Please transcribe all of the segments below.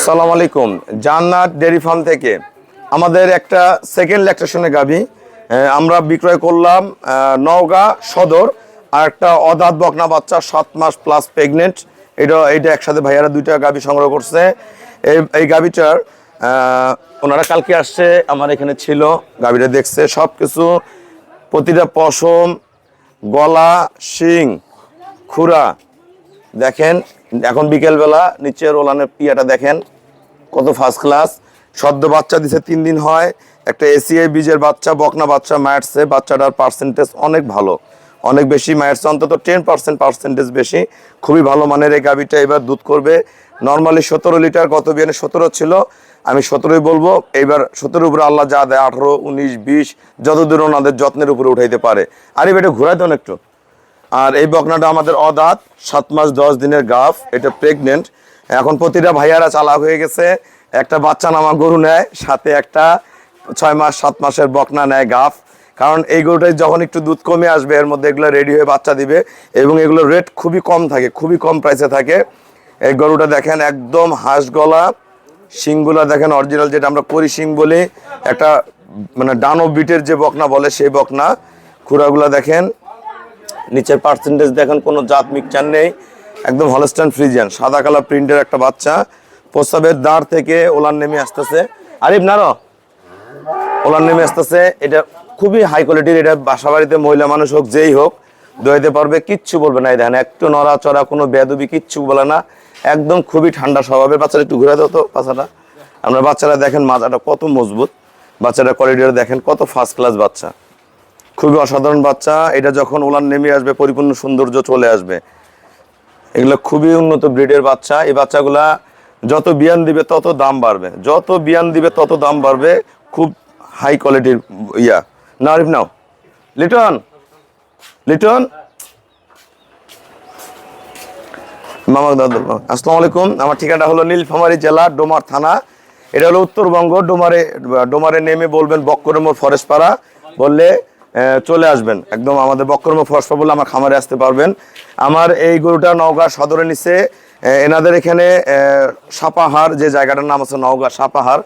আসসালামু আলাইকুম। জান্নাত ডেয়ারি ফার্ম থেকে আমাদের একটা সেকেন্ড ল্যাকটেশনের গাভী আমরা বিক্রয় করলাম নওগাঁ সদর। আর একটা অদাঁত বকনা বাচ্চা 7 মাস প্লাস প্রেগনেন্ট। এইটা একসাথে ভাইয়ারা দুইটা গাভী সংগ্রহ করছে। এই গাভীটার ওনারা কালকে আসছে, আমার এখানে ছিল, গাভীটা দেখছে সব কিছু, প্রতিটা পশম, গলা, শিং, খুরা দেখেন। এখন বিকেলবেলা নিচের ওলানের পিয়াটা দেখেন কত ফার্স্ট ক্লাস। সদ্য বাচ্চা দিছে 3 দিন হয়। একটা এসিআই বীজের বাচ্চা, বকনা বাচ্চা মায়েরছে। বাচ্চাটার পার্সেন্টেজ অনেক ভালো, অনেক বেশি মায়েরছে, অন্তত 10% পার্সেন্টেজ বেশি। খুবই ভালো মানের এই গাভীটা এবার দুধ করবে নর্মালি 17 লিটার। গত বিয়ানে 17 ছিল, আমি 17ই বলবো। এইবার 17-এর উপরে আল্লাহ যা দেয় 18, 19, 20 যতদূর ওনাদের যত্নের উপরে উঠাইতে পারে। আর এই বেটা ঘুরাই দেন একটু। আর এই বকনাটা আমাদের অদাঁত 7 মাস 10 দিনের গাভ, এটা প্রেগনেন্ট। এখন প্রতিটা ভাইয়ারা চালাক হয়ে গেছে, একটা বাচ্চা নামা গরু নেয়, সাথে একটা 6 মাস 7 মাসের বকনা নেয় গাভ। কারণ এই গরুটাই যখন একটু দুধ কমে আসবে এর মধ্যে এগুলো রেডি হয়ে বাচ্চা দিবে, এবং এগুলোর রেট খুবই কম থাকে, খুবই কম প্রাইসে থাকে। এই গরুটা দেখেন একদম হাঁস গলা, শিংগুলা দেখেন অরিজিনাল, যেটা আমরা করি শিং বলি, একটা মানে ডানো বিটের যে বকনা বলে সেই বকনা। খুরাগুলা দেখেন, নিচের পার্সেন্টেজ দেখেন, কোনো জাত মিক্সচার নেই, একদম হলস্টাইন ফ্রিজিয়ান সাদা কালার প্রিন্টের একটা বাচ্চা। প্রস্রাবের দাঁড় থেকে ওলান নেমে আসতেছে, আরিফ নারো ওলান নেমে আসতেছে। এটা খুবই হাই কোয়ালিটির। এটা বাসা বাড়িতে মহিলা মানুষ হোক যেই হোক দোয়াইতে পারবে, কিচ্ছু বলবে না। এই দেখেন একটু নড়াচড়া, কোনো বেয়াদবি কিচ্ছু বলে না, একদম খুবই ঠান্ডা স্বভাবের। বাচ্চাটা একটু ঘুরে দাও তো পাছাটা। আমরা বাচ্চারা দেখেন মাজাটা কত মজবুত, বাচ্চাটা কোয়ালিটিটা দেখেন কত ফার্স্ট ক্লাস বাচ্চা, খুবই অসাধারণ বাচ্চা। এটা যখন ওলান নেমে আসবে পরিপূর্ণ সৌন্দর্য চলে আসবে। এগুলো খুবই উন্নত ব্রিডের বাচ্চা। এই বাচ্চাগুলা যত বিয়ান দিবে তত দাম বাড়বে, যত বিয়ান দিবে তত দাম বাড়বে। খুব হাই কোয়ালিটির ইয়া। না আরিফ নাও, লিটন লিটন মামা দাদু। আসসালামু আলাইকুম। আমার ঠিকানা হলো নীলফামারী জেলা, ডোমার থানা। এটা হলো উত্তরবঙ্গ। ডোমারে নেমে বলবেন বক্করমোর ফরেস্ট পাড়া, বললে চলে আসবেন একদম আমাদের বক্করমোর ফরেস্ট পাড়া বললে আমার খামারে আসতে পারবেন। আমার এই গরুটা নওগাঁ সদরে নিচে, এনাদের এখানে সাপাহার যে জায়গাটার নাম আছে নওগাঁ সাপাহার,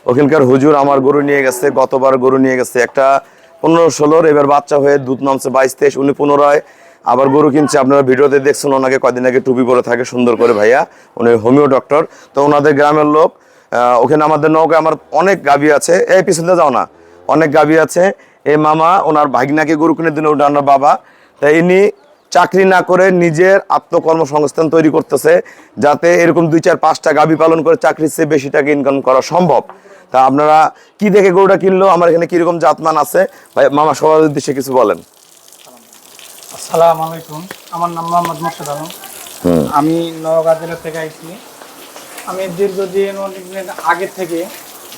ওখানকার হুজুর আমার গরু নিয়ে গেছে। গতবার গরু নিয়ে গেছে একটা 15-16, এবার বাচ্চা হয়ে দুধ নামছে 22-23। উনি পুনরায় আবার গরু কিনছে। আপনারা ভিডিওতে দেখছেন, ওনাকে কদিন আগে টুপি পরে থাকে সুন্দর করে ভাইয়া, উনি হোমিও ডক্টর। তো ওনাদের গ্রামের লোক, ওখানে আমাদের নৌকায় আমার অনেক গাভী আছে। এই পিছনে যাও না, অনেক গাভী আছে। এই মামা ওনার ভাগনাকে গরু কিনে দিন, ওটা ওনার বাবা। তাই ইনি চাকরি না করে নিজের আত্মকর্মসংস্থান তৈরি করতেছে, যাতে এরকম 2-4-5টা গাভী পালন করে চাকরির চেয়ে বেশি টাকা ইনকাম করা সম্ভব। তা আপনারা কি দেখে গরুটা কিনলো, আমার এখানে কিরকম জাতমান আছে, ভাই মামা সবার উদ্দেশ্যে কিছু বলেন। আসসালামু আলাইকুম। আমার নাম মোহাম্মদ মোর্শেদ আলম। আমি নওগাঁ জেলা থেকে আইছি। আমি দীর্ঘদিন অনেকদিন আগে থেকে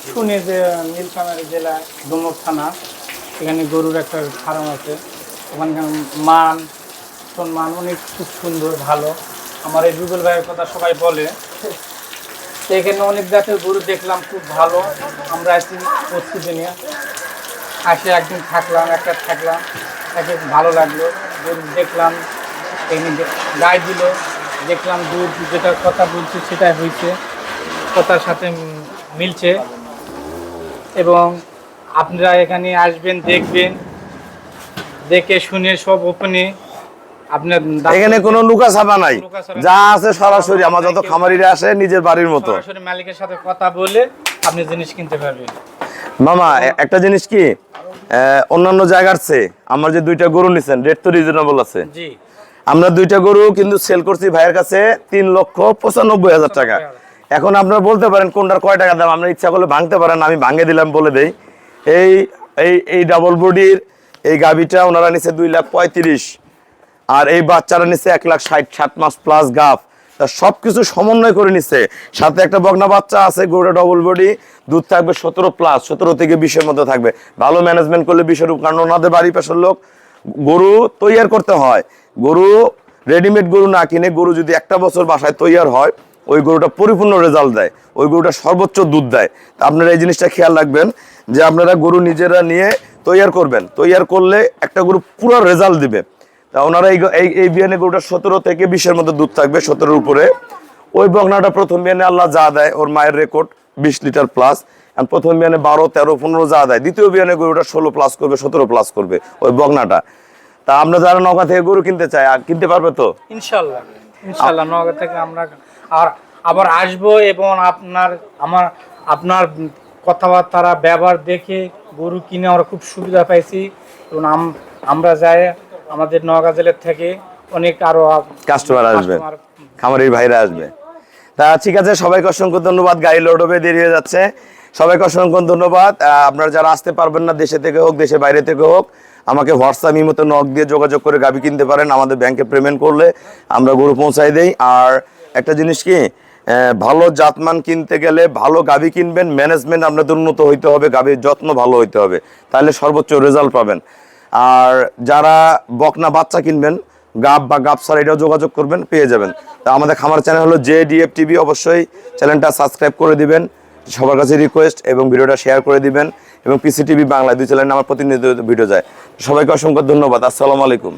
শুনি যে নীলফামারী জেলা ডুমুর থানা, এখানে গরুর একটা ফার্ম আছে। ওখানকার মান সম্মান অনেক খুব সুন্দর, ভালো। আমার এই রুবেল ভাইয়ের কথা সবাই বলে। তো এখানে অনেক জাতের গরু দেখলাম, খুব ভালো। আমরা আসছি প্রস্তুতি নিয়ে আসে, একদিন থাকলাম, তাকে ভালো লাগলো। গরু দেখলাম, এখানে গায়ে দিল, দেখলাম দুধ যেটা কথা বলছে সেটাই হয়েছে, কথার সাথে মিলছে। এবং আপনারা এখানে আসবেন, দেখবেন, দেখে শুনে সব ওপেনে। আপনার এখানে কোনো লুকা ছাপা নাই, যা আছে সরাসরি আমার যত খামারিরা আসে নিজের বাড়ির মতো সরাসরি মালিকের সাথে কথা বলে আপনি জিনিস কিনতে পারবেন। মামা একটা জিনিস কি, অন্যান্য জায়গার চেয়ে আমার যে 2টা গরু নিছেন রেট তো রিজনেবল আছে। জি, আমরা 2টা গরু কিন্তু সেল করছি ভাইয়ের কাছে 3,95,000 টাকা। এখন আপনারা বলতে পারেন কোনটার কয় টাকা দাম, আপনার ইচ্ছা করলে ভাঙতে পারেন, আমি ভাঙে দিলাম বলে দেই। এই এই এই ডাবল বডির এই গাভিটা ওনারা নিচ্ছে 2,35,000, আর এই বাচ্চারা নিচ্ছে 1,60,000, 7 মাস প্লাস গাভ। তা সব কিছু সমন্বয় করে নিচ্ছে, সাথে একটা বকনা বাচ্চা আছে। গরুটা ডবল বডি, দুধ থাকবে 17+, 17 থেকে 20-এর মধ্যে থাকবে। ভালো ম্যানেজমেন্ট করলে 20-এর, কারণ ওনাদের বাড়ি পেশার লোক গরু তৈয়ার করতে হয়। গরু রেডিমেড গরু না কিনে, গরু যদি একটা বছর বাসায় তৈয়ার হয় ওই গরুটা পরিপূর্ণ রেজাল্ট দেয়, ওই গরুটা সর্বোচ্চ দুধ দেয়। তা আপনারা এই জিনিসটা খেয়াল রাখবেন যে আপনারা গরু নিজেরা নিয়ে তৈয়ার করবেন, তৈয়ার করলে একটা গরু পুরো রেজাল্ট দিবে। তা ওনারা এই বিয়ানে গরুটা 17 থেকে 20-এর মধ্যে দুধ থাকবে, 17-এর উপরে। ওই বকনাটা প্রথম বিয়ানে আল্লাহ যা দেয়, ওর মায়ের রেকর্ড 20 লিটার প্লাস, প্রথম বিয়ানে 12, 13, 15 যা দেয়, দ্বিতীয় বিয়ানে গরুটা 16 প্লাস করবে, 17 প্লাস করবে ওই বকনাটা। তা আমরা যারা নওগাঁ থেকে গরু কিনতে চাই, কিনতে পারবে তো ইনশাল্লাহ ইনশাল্লাহ নওগাঁ থেকে আমরা আর আবার আসবো, এবং আপনার কথাবার্তা ব্যবহার দেখে গরু কিনে আমরা খুব সুবিধা পাইছি, এবং আমরা যাই আমাদের নওগাঁ জেলার থেকে অনেক আরো কাস্টমার আসবে, খামারির ভাইরা আসবে। তা ঠিক আছে, সবাইকে অসংখ্য ধন্যবাদ। গাড়ি লোড হবে, দেরি হয়ে যাচ্ছে, সবাইকে অসংখ্য ধন্যবাদ। আপনারা যারা আসতে পারবেন না, দেশে থেকে হোক দেশের বাইরে থেকে হোক, আমাকে হোয়াটসঅ্যাপ ইমোতে নক দিয়ে যোগাযোগ করে গাভি কিনতে পারেন। আমাদের ব্যাংকে পেমেন্ট করলে আমরা গরু পৌঁছাই দেই। আর একটা জিনিস কি, ভালো জাতমান কিনতে গেলে ভালো গাভি কিনবেন, ম্যানেজমেন্ট আপনাদের উন্নত হইতে হবে, গাভির যত্ন ভালো হইতে হবে, তাহলে সর্বোচ্চ রেজাল্ট পাবেন। আর যারা বকনা বাচ্চা কিনবেন, গাব বা গাবসার, এটাও যোগাযোগ করবেন, পেয়ে যাবেন। তা আমাদের খামার চ্যানেল হলো JDF TV, অবশ্যই চ্যানেলটা সাবস্ক্রাইব করে দিবেন, সবার কাছে রিকোয়েস্ট, এবং ভিডিওটা শেয়ার করে দিবেন, এবং PCTV বাংলা 2 চ্যানেলে আমার প্রতিনিয়ত ভিডিও যায়। সবাইকে অসংখ্য ধন্যবাদ। আসসালামু আলাইকুম।